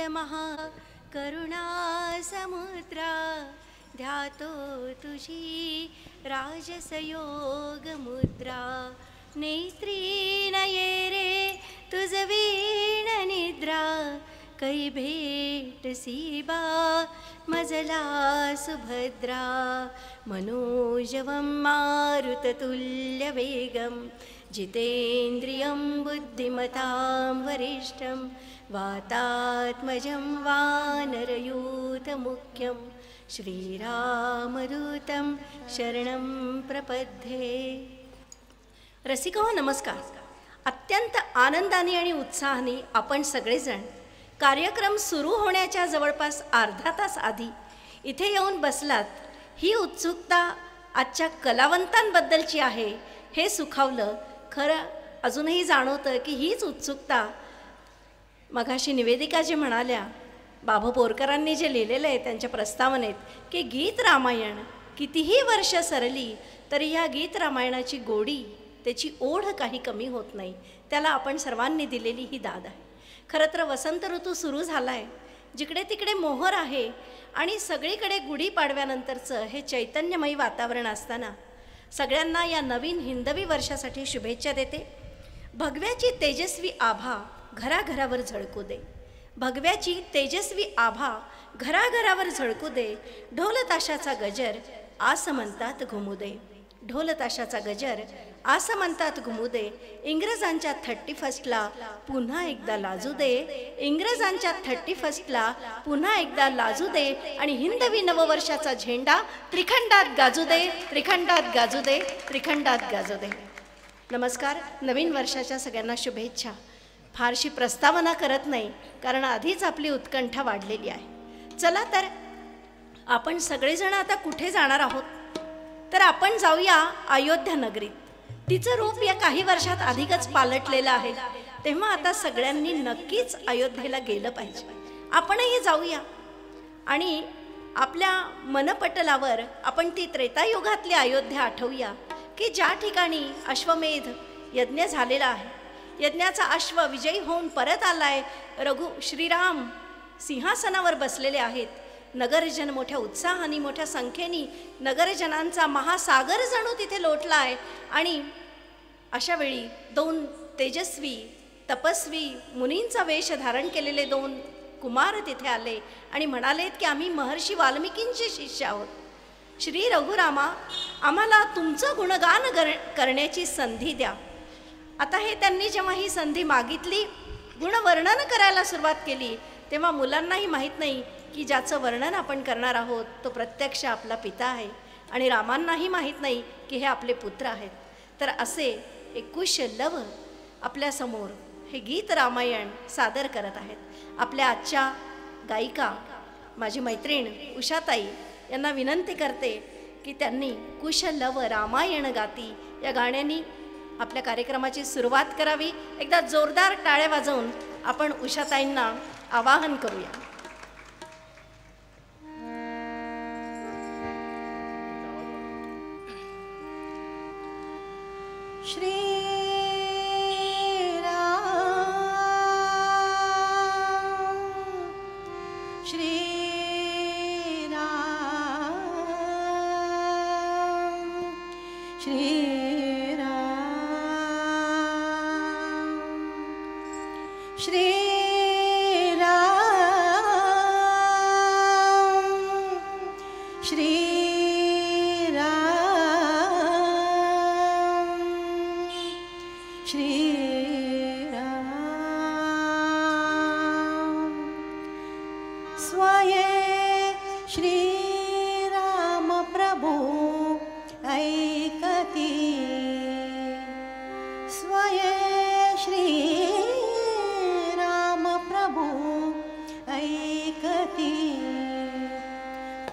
महा करुणा समुद्रा ध्यातो तुझी राजसयोग मुद्रा नेत्री नये रे तुझ वीण निद्रा कै भेटसी बा मजला सुभद्रा मनोजवं मारुततुल्यवेगं जितेन्द्रियं बुद्धिमतां वरिष्ठं वातात्मजं वानरयूथमुख्यं श्रीरामदूतं शरणं प्रपद्ये। रसिको नमस्कार। अत्यंत आनंदाने आणि उत्साहाने आपण सगळेजण कार्यक्रम सुरू होण्याच्या जवळपास अर्धा तास आधी इथे येऊन बसलात। ही उत्सुकता आजच्या कलावंतांबद्दलची आहे हे सुखावलं। खरं अजूनही जाणवतं की हीच उत्सुकता मगाशी निवेदिका जी म्हणाल्या, बाबू बोरकरांनी जे लिहिलेलं आहे त्यांच्या प्रस्तावनेत की गीत रामायण कितीही वर्ष सरली तरी ह्या गीत रामायणाची गोडी, त्याची ओढ काही कमी होत नाही। त्याला आपण सर्वांनी दिलेली ही दाद आहे। खरं तर वसंत ऋतू सुरू झाला आहे, जिकडे तिकडे मोहर आहे आणि सगळीकडे गुढीपाडव्यानंतरचं हे चैतन्यमयी वातावरण असताना सगळ्यांना या नवीन हिंदवी वर्षासाठी शुभेच्छा देते। भगव्याची तेजस्वी आभा घराघरावर झळकू दे, भगव्याची तेजस्वी आभा घराघरावर झळकू दे, ढोल ताशाचा गजर आसमंतात घुमू दे, ढोल ताशाचा गजर आसमंतात घुमू दे, इंग्रजांच्या 31ला पुन्हा एकदा लाजू दे, इंग्रजांच्या 31ला पुन्हा एकदा लाजू दे आणि हिंदवी नववर्षाचा झेंडा त्रिखंडात गाजू दे, त्रिखंडात गाजू दे, त्रिखंडात गाजू दे। नमस्कार। नवीन वर्षाच्या सगळ्यांना शुभेच्छा। फारशी प्रस्तावना करत नाही कारण आधीच आपली उत्कंठा वाढलेली आहे। चला तर आपण सगळेजण आता कुठे जाणार आहोत तर आपण जाऊया अयोध्या नगरीत। तिचं रूप या काही वर्षात अधिकच पालटलेलं आहे, तेव्हा आता सगळ्यांनी नक्कीच अयोध्येला गेलं पाहिजे। आपणही जाऊया आणि आपल्या मनपटलावर आपण ती त्रेतायुगातली अयोध्या आठवूया की ज्या ठिकाणी अश्वमेध यज्ञ झालेला आहे। यज्ञाचा अश्व विजयी होऊन परत आलाय, श्रीराम सिंहासनावर बसलेले आहेत। नगरजन मोठ्या उत्साहाने मोठ्या संख्येने नगरजनांचा महासागर जणू तिथे लोटला आहे आणि अशा वेळी 2 तेजस्वी तपस्वी मुनींचा वेश धारण केलेले 2 कुमार तिथे आले आणि म्हणालेत की आम्ही महर्षी वाल्मिकींचे शिष्य आहोत। श्री रघुरामा, आम्हाला तुमचं गुणगान करण्याची संधी द्या। आता हे त्यांनी जेव्हा ही संधी मागितली, गुणवर्णन करायला सुरुवात केली, तेव्हा मुलांनाही माहीत नाही की ज्याचं वर्णन आपण करणार आहोत तो प्रत्यक्ष आपला पिता आहे आणि रामांनाही माहीत नाही की हे आपले पुत्र आहेत। तर असे एक कुशलव आपल्यासमोर हे गीत रामायण सादर करत आहेत। आपल्या आजच्या गायिका माझी मैत्रीण उषाताई यांना विनंती करते की त्यांनी कुशलव रामायण गाती या गाण्यानी आपल्या कार्यक्रमाची सुरुवात करावी। एकदा जोरदार टाळ्या वाजवून आपण उषाताईंना आवाहन करूया। श्री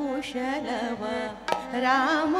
कुशलव राम